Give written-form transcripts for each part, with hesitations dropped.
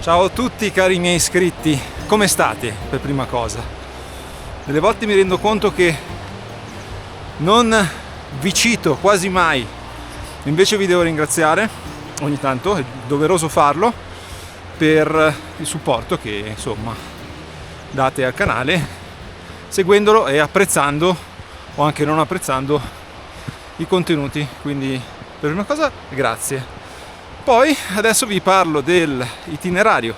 Ciao a tutti cari miei iscritti, come state per prima cosa? Delle volte mi rendo conto che non vi cito quasi mai, invece vi devo ringraziare ogni tanto, è doveroso farlo, per il supporto che insomma date al canale, seguendolo e apprezzando o anche non apprezzando i contenuti, quindi per prima cosa grazie. Poi adesso vi parlo dell'itinerario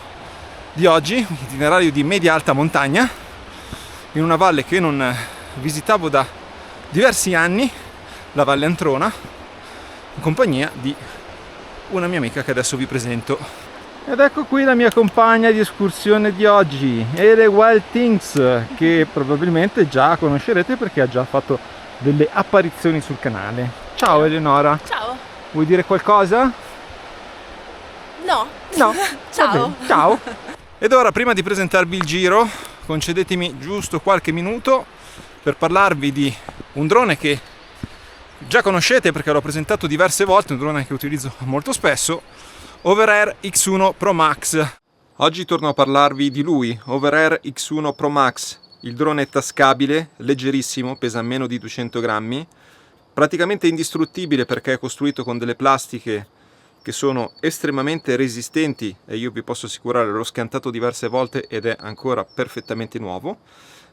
di oggi, itinerario di media-alta montagna, in una valle che non visitavo da diversi anni, la Valle Antrona, in compagnia di una mia amica che adesso vi presento. Ed ecco qui la mia compagna di escursione di oggi, Ele Wild Things, che probabilmente già conoscerete perché ha già fatto delle apparizioni sul canale. Ciao Eleonora. Ciao. Vuoi dire qualcosa? No. Ciao. Ciao. Ed ora, prima di presentarvi il giro, concedetemi giusto qualche minuto per parlarvi di un drone che già conoscete perché l'ho presentato diverse volte, un drone che utilizzo molto spesso, Overair X1 Pro Max. Oggi torno a parlarvi di lui, Overair X1 Pro Max, il drone tascabile, leggerissimo, pesa meno di 200 grammi, praticamente indistruttibile perché è costruito con delle plastiche che sono estremamente resistenti e io vi posso assicurare l'ho scantato diverse volte ed è ancora perfettamente nuovo,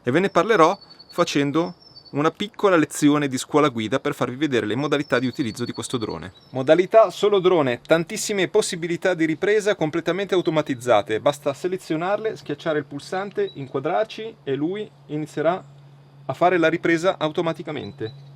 e ve ne parlerò facendo una piccola lezione di scuola guida per farvi vedere le modalità di utilizzo di questo drone. Modalità solo drone, tantissime possibilità di ripresa completamente automatizzate, basta selezionarle, schiacciare il pulsante, inquadrarci e lui inizierà a fare la ripresa automaticamente.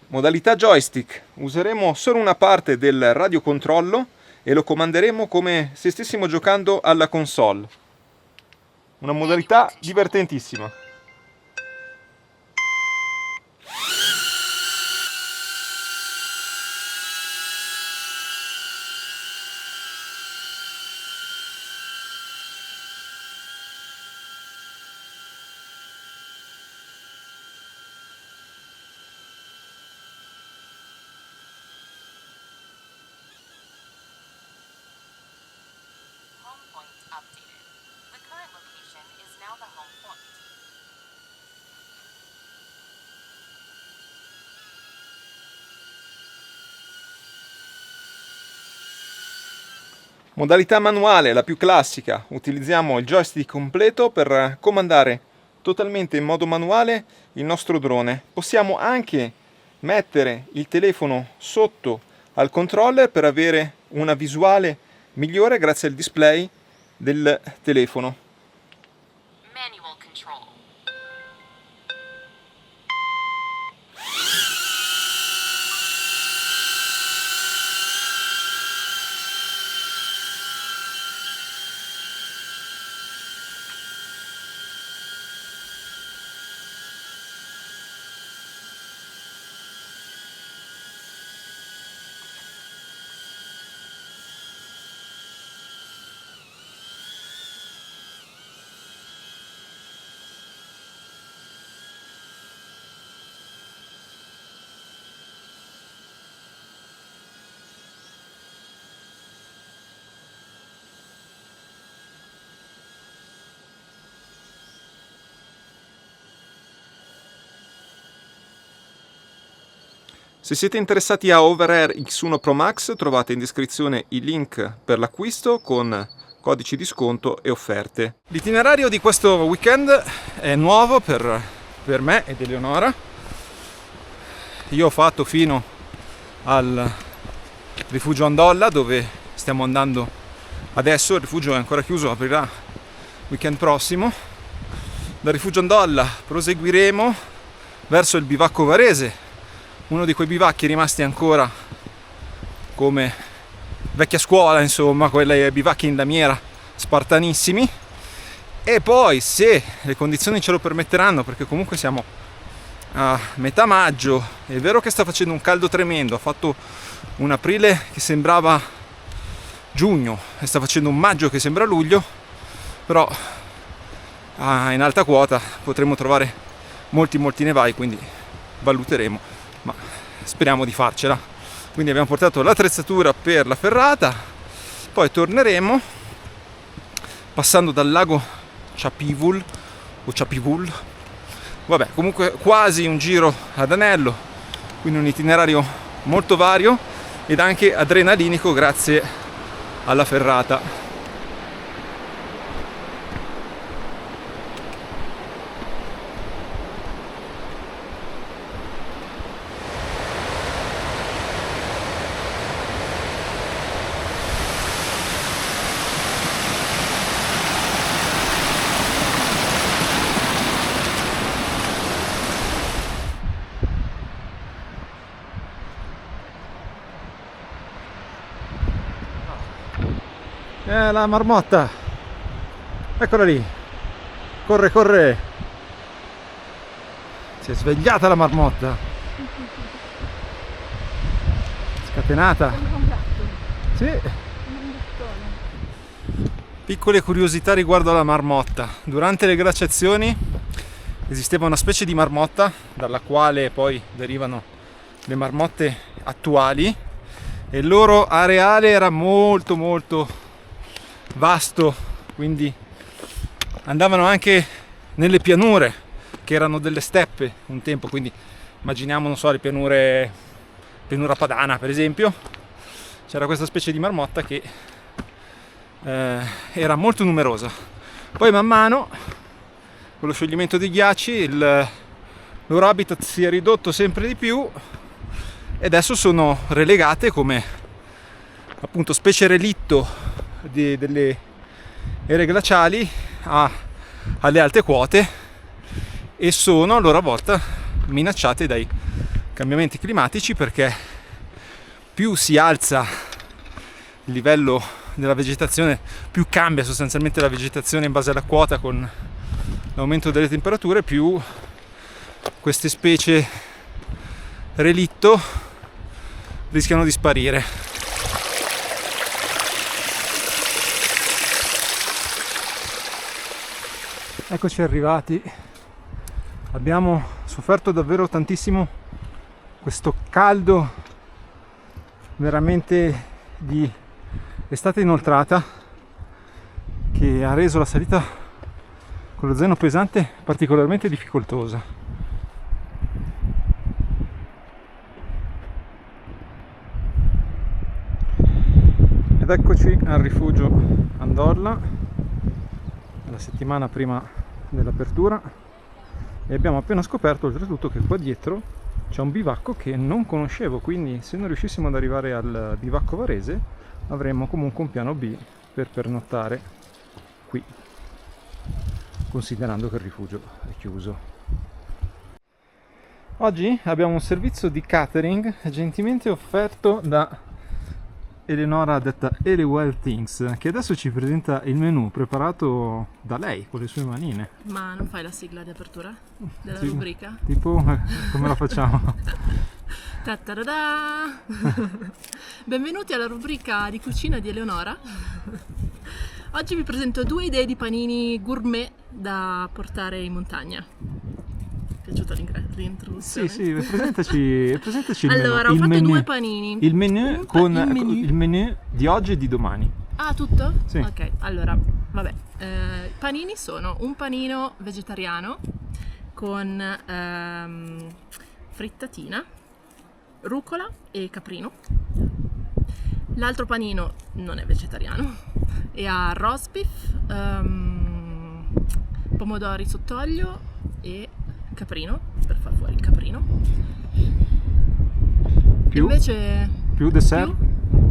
Modalità joystick, useremo solo una parte del radiocontrollo e lo comanderemo come se stessimo giocando alla console. Una modalità divertentissima. Updated. The current location is now the home point. Modalità manuale, la più classica. Utilizziamo il joystick completo per comandare totalmente in modo manuale il nostro drone. Possiamo anche mettere il telefono sotto al controller per avere una visuale migliore grazie al display del telefono. Manual control. Se siete interessati a Overair X1 Pro Max trovate in descrizione i link per l'acquisto con codici di sconto e offerte. L'itinerario di questo weekend è nuovo per me ed Eleonora. Io ho fatto fino al rifugio Andolla dove stiamo andando adesso, il rifugio è ancora chiuso, aprirà weekend prossimo. Dal rifugio Andolla proseguiremo verso il bivacco Varese, uno di quei bivacchi rimasti ancora come vecchia scuola, insomma, quelle bivacchi in lamiera spartanissimi. E poi, se le condizioni ce lo permetteranno, perché comunque siamo a metà maggio, è vero che sta facendo un caldo tremendo, ha fatto un aprile che sembrava giugno e sta facendo un maggio che sembra luglio, però in alta quota potremo trovare molti nevai, quindi valuteremo, ma speriamo di farcela. Quindi abbiamo portato l'attrezzatura per la ferrata, poi torneremo passando dal lago Chapivul o Chapivul, vabbè, comunque quasi un giro ad anello, quindi un itinerario molto vario ed anche adrenalinico grazie alla ferrata. La marmotta, eccola lì, corre, si è svegliata la marmotta, scatenata. Sì. Piccole curiosità riguardo alla marmotta: durante le glaciazioni esisteva una specie di marmotta dalla quale poi derivano le marmotte attuali, e il loro areale era molto vasto, quindi andavano anche nelle pianure che erano delle steppe un tempo, quindi immaginiamo, non so, le pianura padana per esempio. C'era questa specie di marmotta che era molto numerosa. Poi man mano, con lo scioglimento dei ghiacci, il loro habitat si è ridotto sempre di più e adesso sono relegate come appunto specie relitto delle ere glaciali alle alte quote, e sono a loro volta minacciate dai cambiamenti climatici, perché più si alza il livello della vegetazione, più cambia sostanzialmente la vegetazione in base alla quota con l'aumento delle temperature, più queste specie relitto rischiano di sparire. Eccoci arrivati, abbiamo sofferto davvero tantissimo questo caldo veramente di estate inoltrata, che ha reso la salita con lo zaino pesante particolarmente difficoltosa. Ed eccoci al rifugio Andorla, la settimana prima dell'apertura, e abbiamo appena scoperto oltretutto che qua dietro c'è un bivacco che non conoscevo, quindi se non riuscissimo ad arrivare al bivacco varese avremmo comunque un piano B per pernottare qui, considerando che il rifugio è chiuso. Oggi abbiamo un servizio di catering gentilmente offerto da Eleonora, detta Elewell Things, che adesso ci presenta il menù preparato da lei con le sue manine. Ma non fai la sigla di apertura della Sì, rubrica? tipo, come la facciamo? Ta-ta-da-da! Benvenuti alla rubrica di cucina di Eleonora. Oggi vi presento 2 idee di panini gourmet da portare in montagna. Ti è piaciuta l'introduzione? Sì, presentaci il allora, menù. ho fatto 2 panini. Il menù il menù di oggi e di domani. Ah, tutto? Sì. Ok, allora, vabbè. I panini sono un panino vegetariano con frittatina, rucola e caprino. L'altro panino non è vegetariano e ha roast beef, pomodori sott'olio e caprino, per far fuori il caprino. Invece più dessert?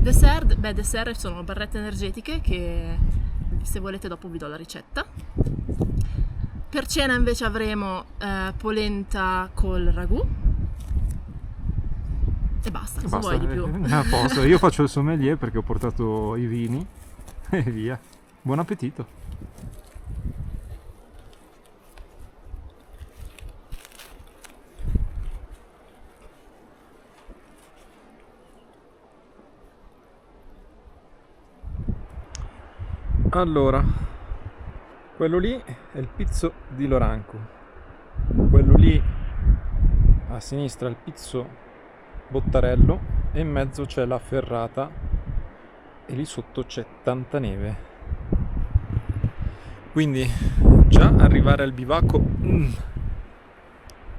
Dessert sono barrette energetiche che, se volete, dopo vi do la ricetta. Per cena invece avremo polenta col ragù e basta, vuoi di più? A posto. Io faccio il sommelier perché ho portato i vini e via. Buon appetito! Allora, quello lì è il pizzo di Loranco, quello lì a sinistra è il pizzo Bottarello e in mezzo c'è la ferrata e lì sotto c'è tanta neve. Quindi già arrivare al bivacco,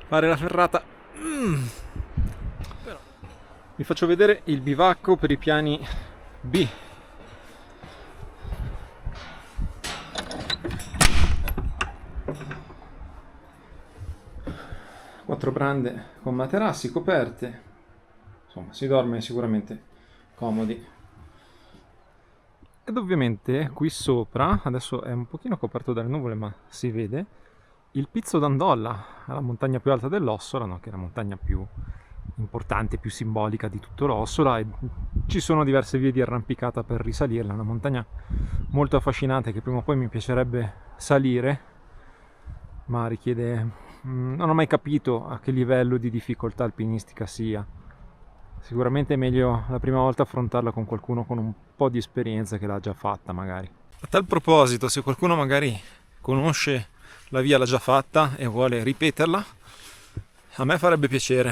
fare la ferrata. Però vi faccio vedere il bivacco per i piani B. Quattro brande con materassi, coperte, insomma si dorme sicuramente comodi. Ed ovviamente qui sopra, adesso è un pochino coperto dalle nuvole ma si vede, il Pizzo d'Andolla, la montagna più alta dell'Ossola, no? Che è la montagna più importante, più simbolica di tutto l'Ossola, e ci sono diverse vie di arrampicata per risalirla, è una montagna molto affascinante che prima o poi mi piacerebbe salire, ma richiede... non ho mai capito a che livello di difficoltà alpinistica sia. Sicuramente è meglio la prima volta affrontarla con qualcuno con un po' di esperienza che l'ha già fatta magari. A tal proposito, se qualcuno magari conosce la via, l'ha già fatta e vuole ripeterla, a me farebbe piacere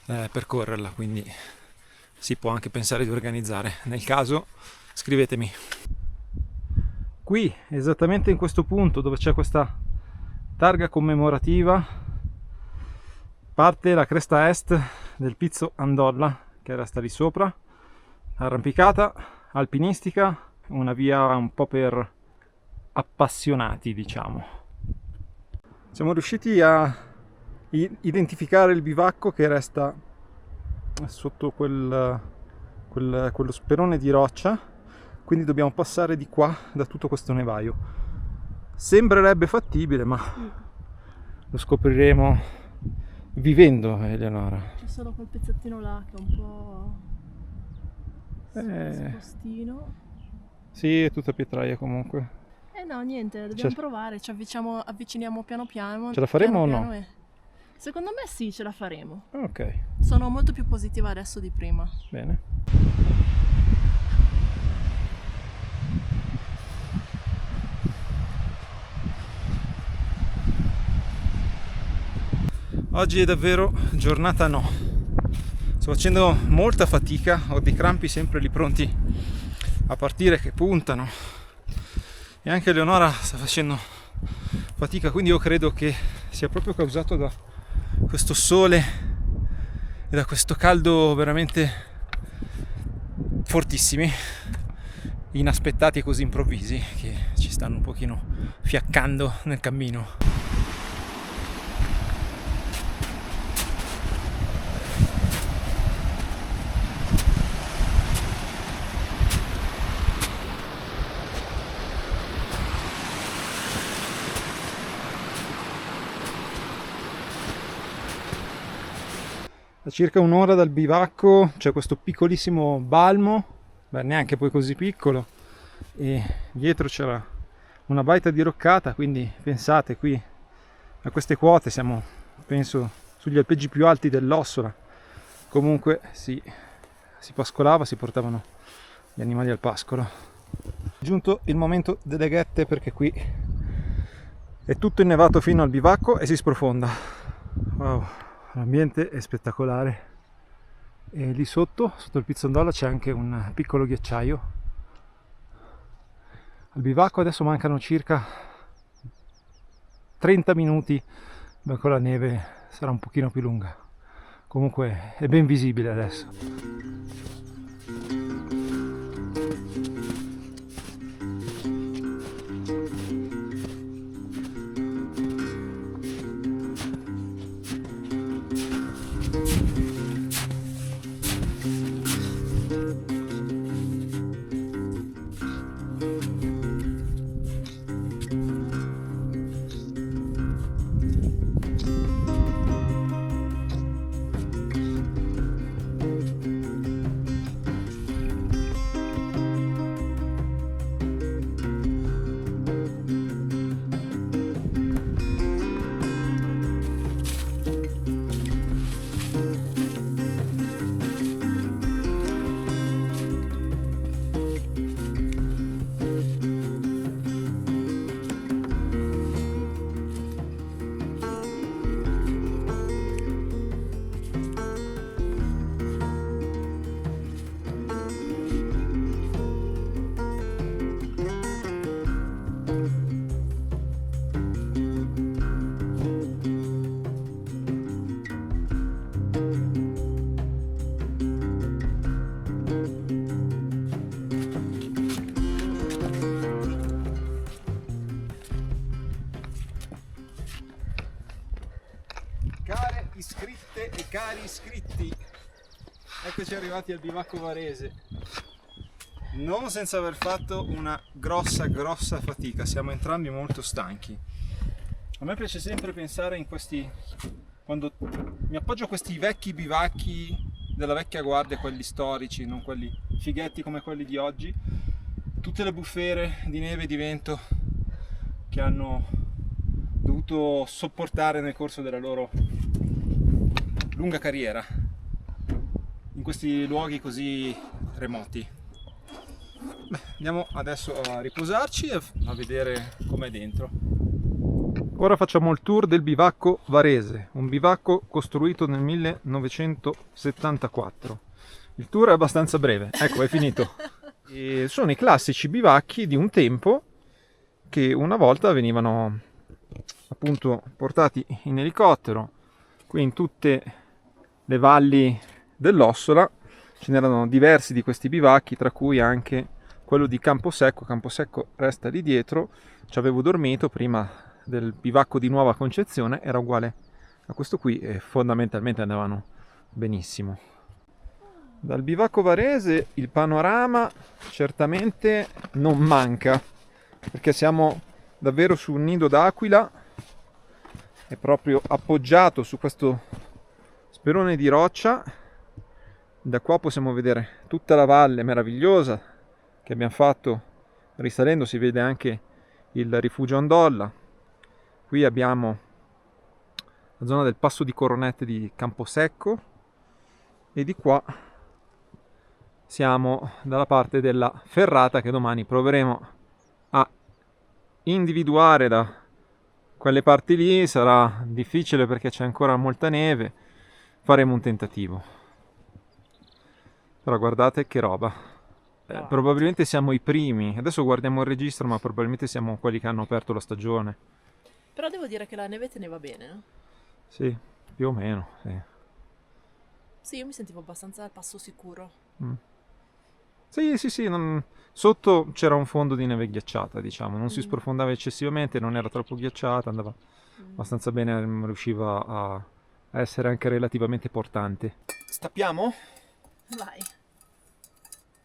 percorrerla, quindi si può anche pensare di organizzare. Nel caso scrivetemi. Qui, esattamente in questo punto dove c'è questa targa commemorativa, parte la cresta est del Pizzo Andolla, che resta lì sopra, arrampicata, alpinistica, una via un po' per appassionati, diciamo. Siamo riusciti a identificare il bivacco che resta sotto quello sperone di roccia, quindi dobbiamo passare di qua da tutto questo nevaio. Sembrerebbe fattibile, ma lo scopriremo vivendo, Eleonora. C'è solo quel pezzettino là che è un po' spostino. Sì, è tutta pietraia comunque. No, niente, dobbiamo provare, ci avviciniamo piano piano. Ce la faremo o no? Secondo me sì, ce la faremo. Ok. Sono molto più positiva adesso di prima. Bene. Oggi è davvero giornata no. Sto facendo molta fatica, ho dei crampi sempre lì pronti a partire che puntano. E anche Eleonora sta facendo fatica, quindi io credo che sia proprio causato da questo sole e da questo caldo veramente fortissimi, inaspettati e così improvvisi, che ci stanno un pochino fiaccando nel cammino. A circa un'ora dal bivacco c'è questo piccolissimo balmo, beh, neanche poi così piccolo, e dietro c'era una baita diroccata, quindi pensate, qui a queste quote siamo, penso, sugli alpeggi più alti dell'Ossola. Comunque si pascolava, si portavano gli animali al pascolo. È giunto il momento delle ghette, perché qui è tutto innevato fino al bivacco e si sprofonda. Wow. L'ambiente è spettacolare e lì sotto il Pizzo Andolla c'è anche un piccolo ghiacciaio. Al bivacco adesso mancano circa 30 minuti, ma con la neve sarà un pochino più lunga. Comunque è ben visibile adesso. Cari iscritti, eccoci arrivati al bivacco varese, non senza aver fatto una grossa fatica, siamo entrambi molto stanchi. A me piace sempre pensare in questi, quando mi appoggio a questi vecchi bivacchi della vecchia guardia, quelli storici, non quelli fighetti come quelli di oggi, tutte le bufere di neve e di vento che hanno dovuto sopportare nel corso della loro lunga carriera in questi luoghi così remoti. Beh, andiamo adesso a riposarci e a vedere com'è dentro. Ora facciamo il tour del bivacco varese, un bivacco costruito nel 1974. Il tour è abbastanza breve, ecco, è finito. E sono i classici bivacchi di un tempo che una volta venivano appunto portati in elicottero. Qui in tutte le valli dell'Ossola ce n'erano diversi di questi bivacchi, tra cui anche quello di Camposecco. Camposecco resta lì dietro, ci avevo dormito prima del bivacco di Nuova Concezione, era uguale a questo qui e fondamentalmente andavano benissimo. Dal bivacco varese il panorama certamente non manca, perché siamo davvero su un nido d'aquila, è proprio appoggiato su questo sperone di roccia. Da qua possiamo vedere tutta la valle meravigliosa che abbiamo fatto risalendo, si vede anche il rifugio Ondolla. Qui abbiamo la zona del passo di Coronette di Camposecco e di qua siamo dalla parte della ferrata che domani proveremo a individuare. Da quelle parti lì sarà difficile perché c'è ancora molta neve, faremo un tentativo. Però guardate che roba, probabilmente siamo i primi, adesso guardiamo il registro, ma probabilmente siamo quelli che hanno aperto la stagione. Però devo dire che la neve teneva bene, eh? Sì, più o meno, sì. Sì, io mi sentivo abbastanza al passo sicuro. Sì, sotto c'era un fondo di neve ghiacciata, diciamo, non si sprofondava eccessivamente, non era troppo ghiacciata, andava abbastanza bene, riusciva a essere anche relativamente portante. Stappiamo? Vai.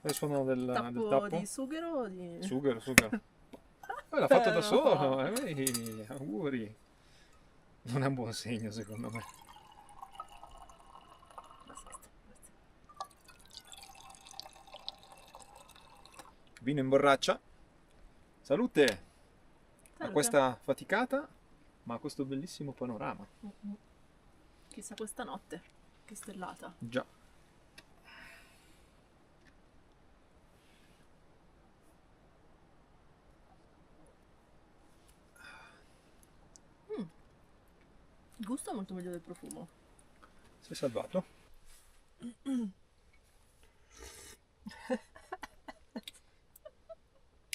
Il suono del Tappo tappo? di sughero o di... Sughero. L'ha fatto da solo, auguri. Non è un buon segno secondo me. Vino in borraccia. Salute a questa faticata, ma a questo bellissimo panorama. Chissà questa notte, che stellata. Già. Il gusto è molto meglio del profumo. Si è salvato.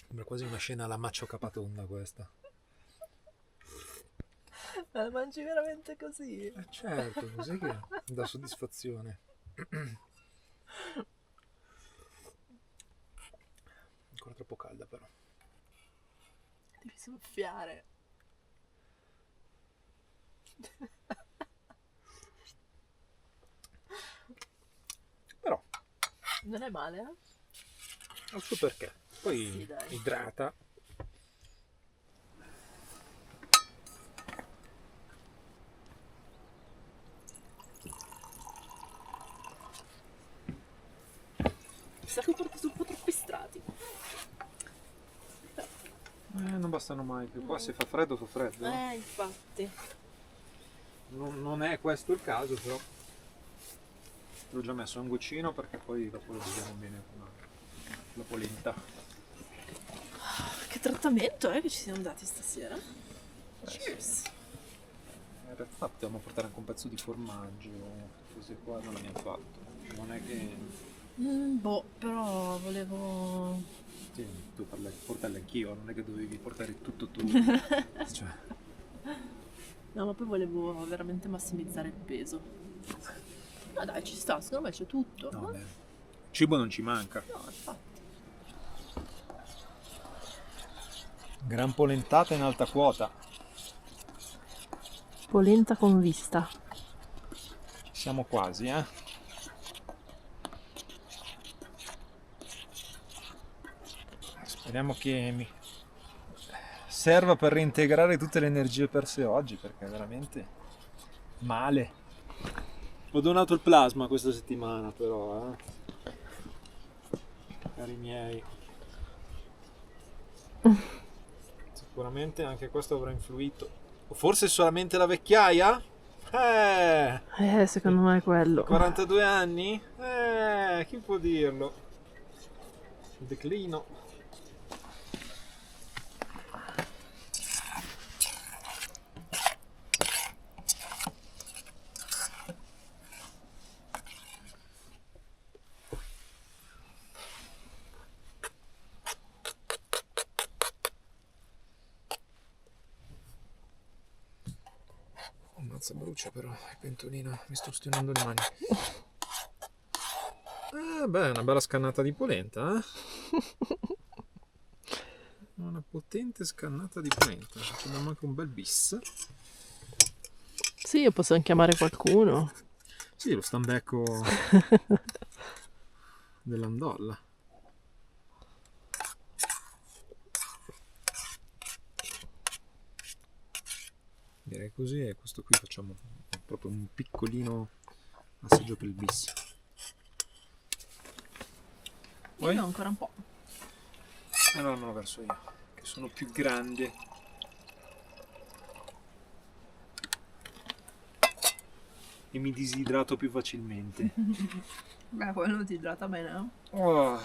Sembra quasi una scena alla Maccio Capatonda questa. La mangi veramente così? Certo, così che dà soddisfazione. Ancora troppo calda però. Devi soffiare. Però non è male, eh? non so perché. Poi Sì, dai. idrata. Chissà che porti su un po' troppi strati. Non bastano mai più. Qua se fa freddo fa freddo. Infatti. Non è questo il caso, però l'ho già messo un goccino perché poi dopo lo vediamo bene con la polenta. Che trattamento che ci siamo dati stasera? Cheers. In realtà potevamo portare anche un pezzo di formaggio, cose qua non l'abbiamo fatto. Non è che... però volevo... Sì, tu portarle anch'io, non è che dovevi portare tutto tu. Cioè... No, ma poi volevo veramente massimizzare il peso. Ma dai, ci sta, secondo me c'è tutto. No, beh, cibo non ci manca. No, infatti. Gran polentata in alta quota. Polenta con vista. Ci Siamo quasi, eh? Speriamo che mi serva per reintegrare tutte le energie perse oggi, perché è veramente male. Ho donato il plasma questa settimana, però, cari miei. Sicuramente anche questo avrà influito. O forse solamente la vecchiaia? Secondo me è quello. 42 anni? Chi può dirlo? Il declino. Ammazza, brucia però, il pentolino, mi sto stionando le mani. Beh, una bella scannata di polenta, Una potente scannata di polenta. Ci abbiamo anche un bel bis. Sì, io posso anche chiamare qualcuno. Sì, lo stambecco dell'andolla. Direi così, e questo qui facciamo proprio un piccolino assaggio per il bis. Poi? Io ancora un po'. Allora me lo verso io, che sono più grande. E mi disidrato più facilmente. Beh, quello ti idrata bene, no? Oh,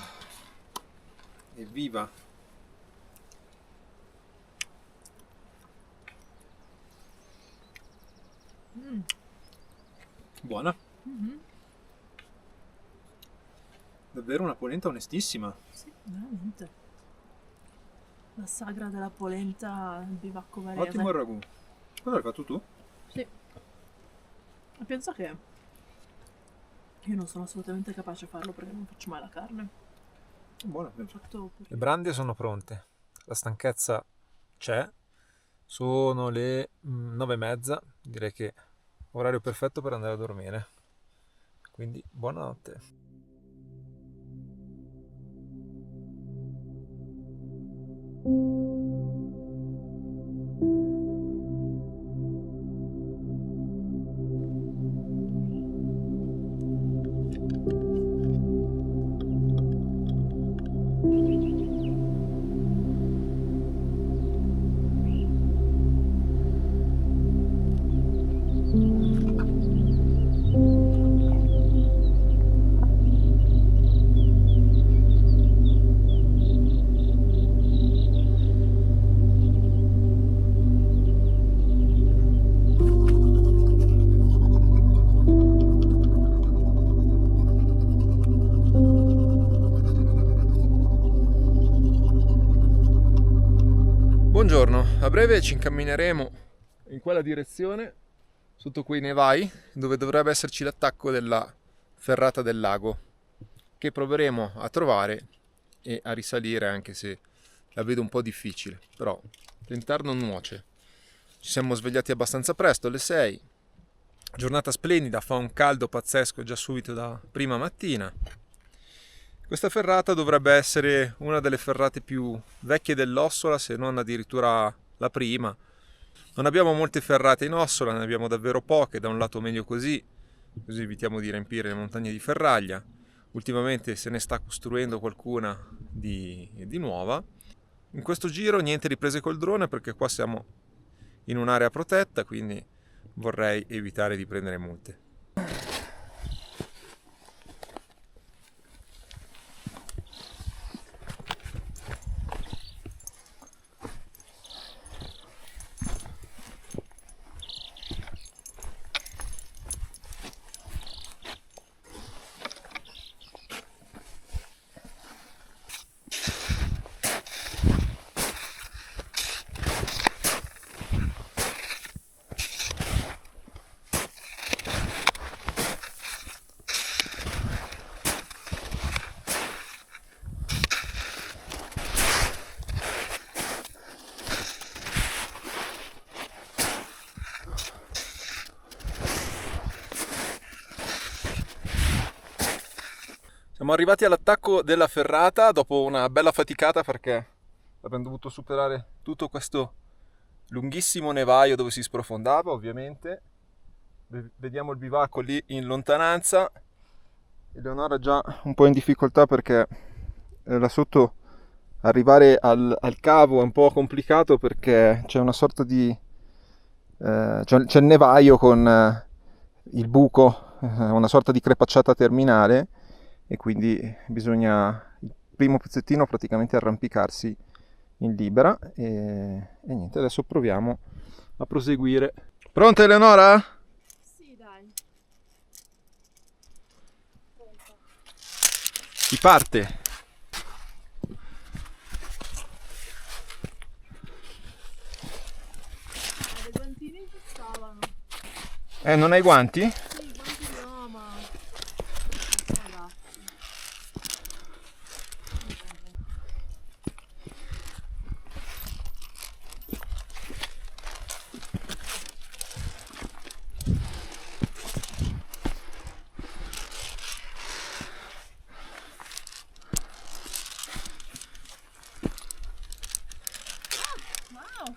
evviva! Buona. Davvero una polenta onestissima. Sì, veramente. La sagra della polenta al bivacco varese. Ottimo il ragù. Cosa l'hai fatto tu? Sì. E pensa che io non sono assolutamente capace a farlo perché non faccio mai la carne. Buona. L'ho fatto Le brandie sono pronte. La stanchezza c'è. Sono le 9:30. Direi che orario perfetto per andare a dormire. Quindi buonanotte. Buongiorno, a breve ci incammineremo in quella direzione, sotto quei nevai, dove dovrebbe esserci l'attacco della ferrata del lago, che proveremo a trovare e a risalire, anche se la vedo un po' difficile, però tentare non nuoce. Ci siamo svegliati abbastanza presto, alle 6, giornata splendida, fa un caldo pazzesco già subito da prima mattina. Questa ferrata dovrebbe essere una delle ferrate più vecchie dell'Ossola, se non addirittura la prima. Non abbiamo molte ferrate in Ossola, ne abbiamo davvero poche, da un lato meglio così evitiamo di riempire le montagne di ferraglia. Ultimamente se ne sta costruendo qualcuna di nuova. In questo giro niente riprese col drone perché qua siamo in un'area protetta, quindi vorrei evitare di prendere multe. Siamo arrivati all'attacco della ferrata dopo una bella faticata perché abbiamo dovuto superare tutto questo lunghissimo nevaio dove si sprofondava, ovviamente. Vediamo il bivacco lì in lontananza. Eleonora già un po' in difficoltà perché là sotto arrivare al cavo è un po' complicato perché c'è una sorta di c'è il nevaio con il buco, una sorta di crepacciata terminale, e quindi bisogna il primo pezzettino praticamente arrampicarsi in libera e niente, adesso proviamo a proseguire. Pronta Eleonora? Sì, dai. Si parte! Le guantine ci stavano. Non hai guanti? Sì, guanti no, ma... Wow!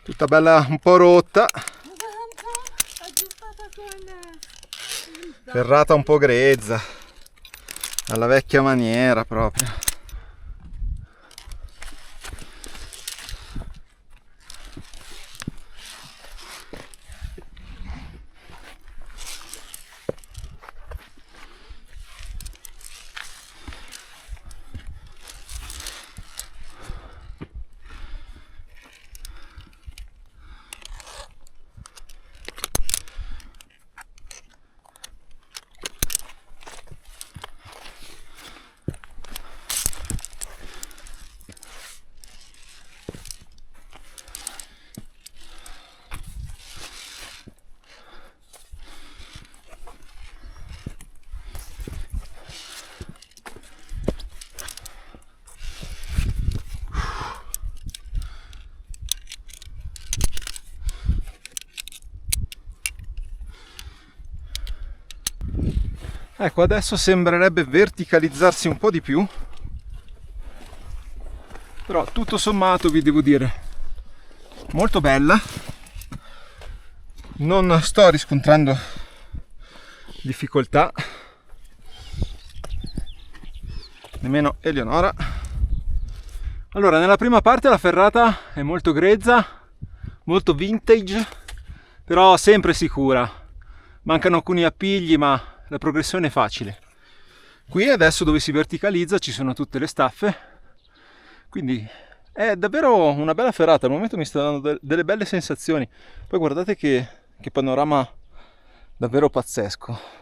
Tutta bella un po' rotta, Aggiustata con... ferrata un po' grezza, alla vecchia maniera proprio. Ecco, adesso sembrerebbe verticalizzarsi un po' di più, però tutto sommato vi devo dire molto bella. Non sto riscontrando difficoltà, nemmeno Eleonora. Allora, nella prima parte la ferrata è molto grezza, molto vintage, però sempre sicura. Mancano alcuni appigli, ma la progressione è facile. Qui adesso dove si verticalizza ci sono tutte le staffe, quindi è davvero una bella ferrata. Al momento mi sta dando delle belle sensazioni. Poi guardate che panorama davvero pazzesco.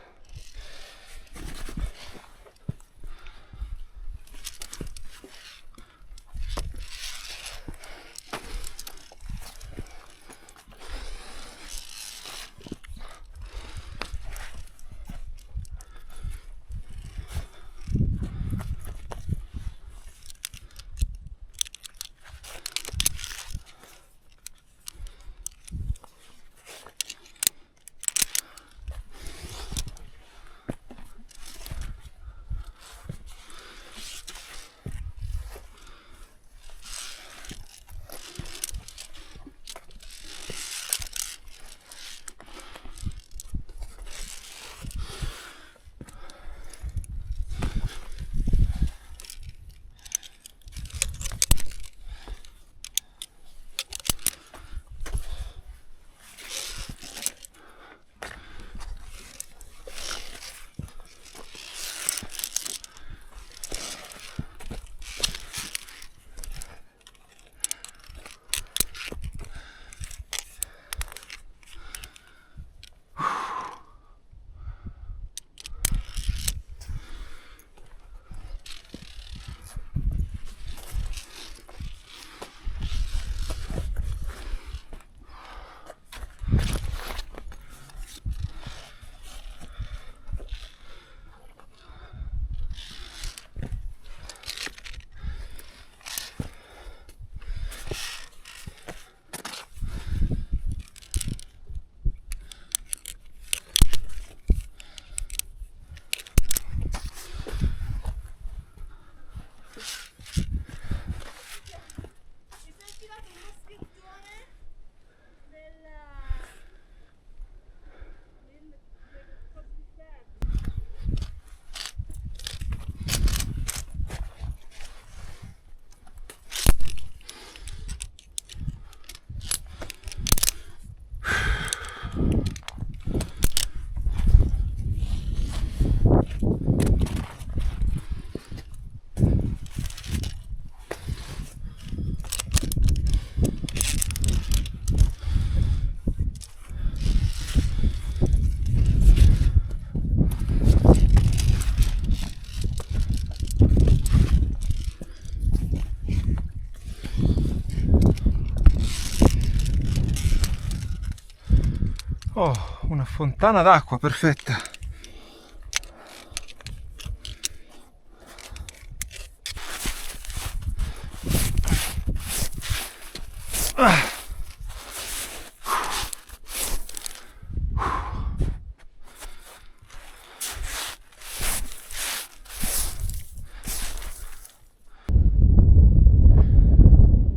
una fontana d'acqua perfetta.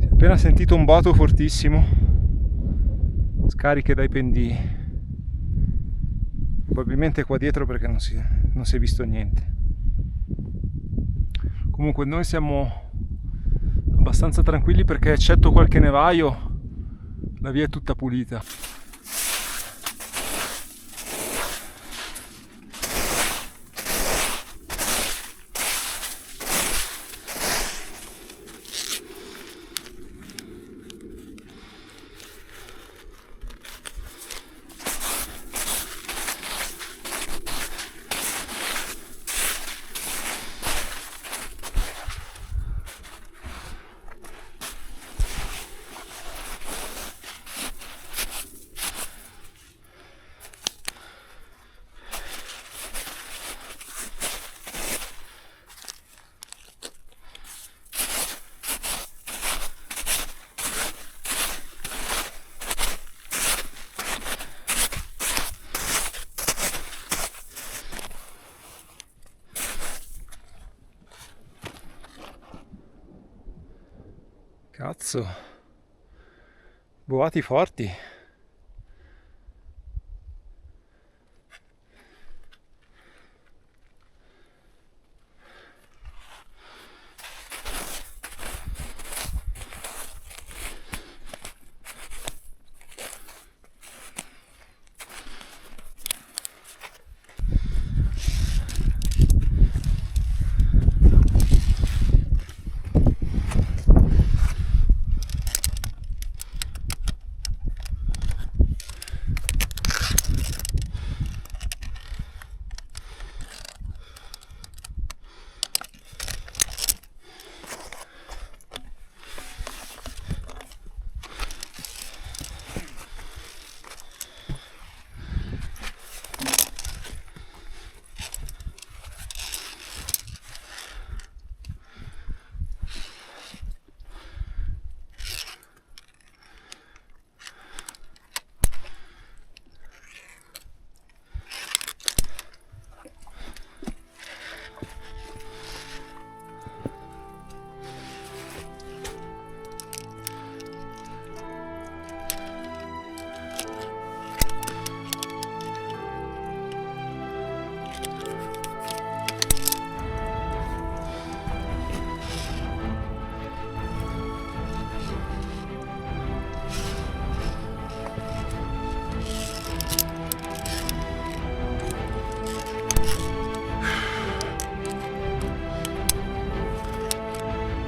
Si è appena sentito un boato fortissimo, scariche dai pendii, probabilmente qua dietro perché non si è visto niente. Comunque noi siamo abbastanza tranquilli perché eccetto qualche nevaio la via è tutta pulita. Cazzo, boati forti.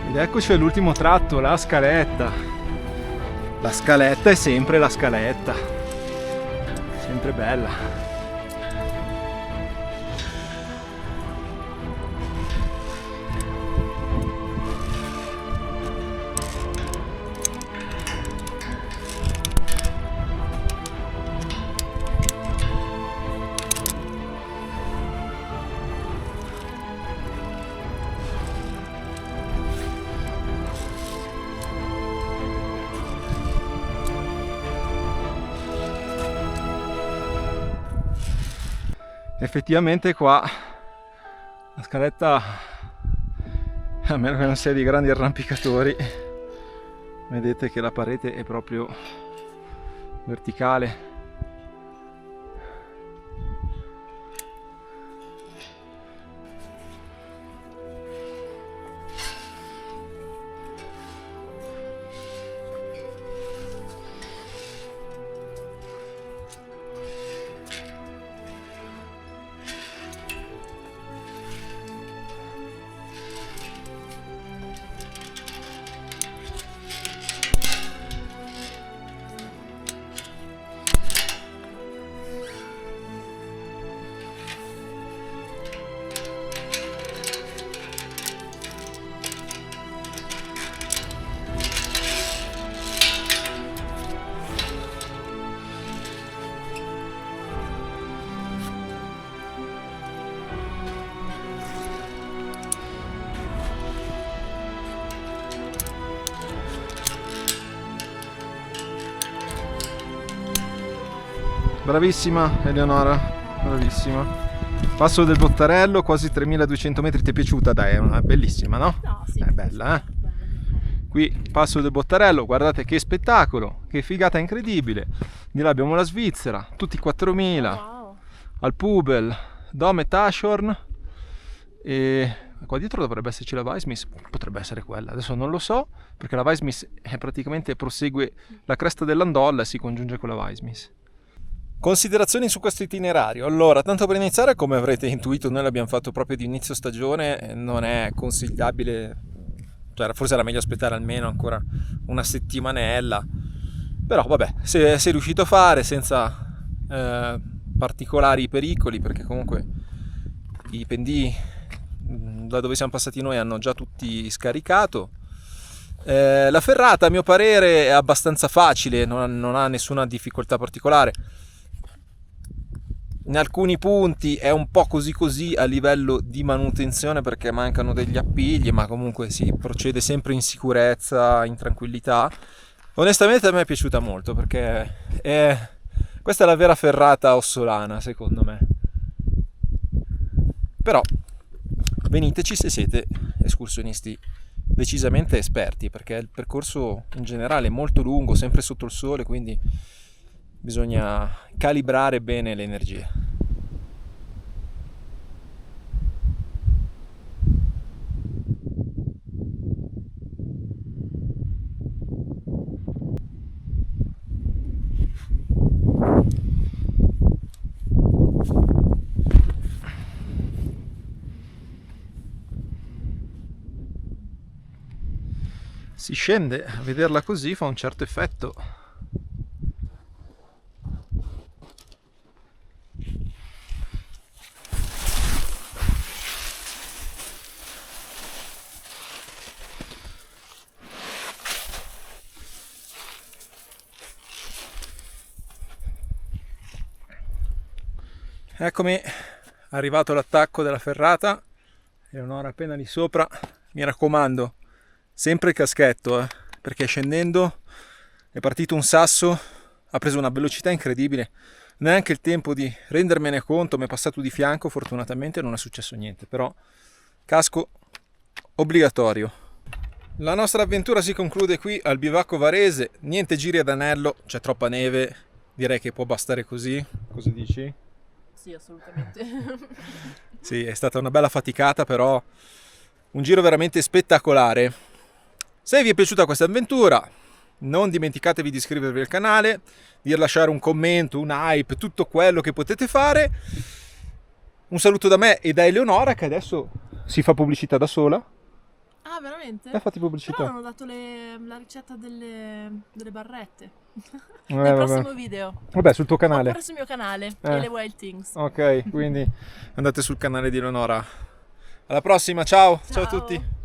Ed eccoci all'ultimo tratto, la scaletta. La scaletta è sempre la scaletta, sempre bella. Effettivamente qua la scaletta, a meno che non sia di grandi arrampicatori, vedete che la parete è proprio verticale. Bravissima Eleonora, bravissima. Passo del Bottarello, quasi 3200 metri, ti è piaciuta? Dai, è una bellissima, no? No, sì. È bella, eh? Qui Passo del Bottarello, guardate che spettacolo, che figata incredibile. Di là abbiamo la Svizzera, tutti 4000, Wow. al Pubel, Dom e Tashorn, e qua dietro dovrebbe esserci la Weissmiss, potrebbe essere quella, adesso non lo so, perché la Weissmiss praticamente prosegue la cresta dell'Andolla e si congiunge con la Weissmiss. Considerazioni su questo itinerario. Allora, tanto per iniziare, come avrete intuito, noi l'abbiamo fatto proprio di inizio stagione, non è consigliabile, cioè forse era meglio aspettare almeno ancora una settimanella, però vabbè, se sei riuscito a fare senza particolari pericoli, perché comunque i pendii da dove siamo passati noi hanno già tutti scaricato. La ferrata a mio parere è abbastanza facile, non ha nessuna difficoltà particolare. In alcuni punti è un po' così a livello di manutenzione perché mancano degli appigli, ma comunque si procede sempre in sicurezza, in tranquillità. Onestamente a me è piaciuta molto perché questa è la vera ferrata ossolana, secondo me. Però veniteci se siete escursionisti decisamente esperti, perché il percorso in generale è molto lungo, sempre sotto il sole, quindi bisogna calibrare bene le energie. Si scende, a vederla così fa un certo effetto. Eccomi, arrivato l'attacco della ferrata, Eleonora appena lì sopra. Mi raccomando, sempre il caschetto, perché scendendo è partito un sasso, ha preso una velocità incredibile, neanche il tempo di rendermene conto, mi è passato di fianco, fortunatamente non è successo niente, però casco obbligatorio. La nostra avventura si conclude qui al bivacco varese, niente giri ad anello, c'è troppa neve, direi che può bastare così, cosa dici? Sì, assolutamente. Sì, è stata una bella faticata, però un giro veramente spettacolare. Se vi è piaciuta questa avventura, non dimenticatevi di iscrivervi al canale, di lasciare un commento, un hype, tutto quello che potete fare. Un saluto da me e da Eleonora, che adesso si fa pubblicità da sola. Ah, veramente? Fatti pubblicità. Però non ho dato la ricetta delle barrette. Nel Vabbè. prossimo video. Vabbè, sul tuo canale. Oppure sul mio canale, le Wild Things. Ok, quindi andate sul canale di Eleonora. Alla prossima, ciao a tutti.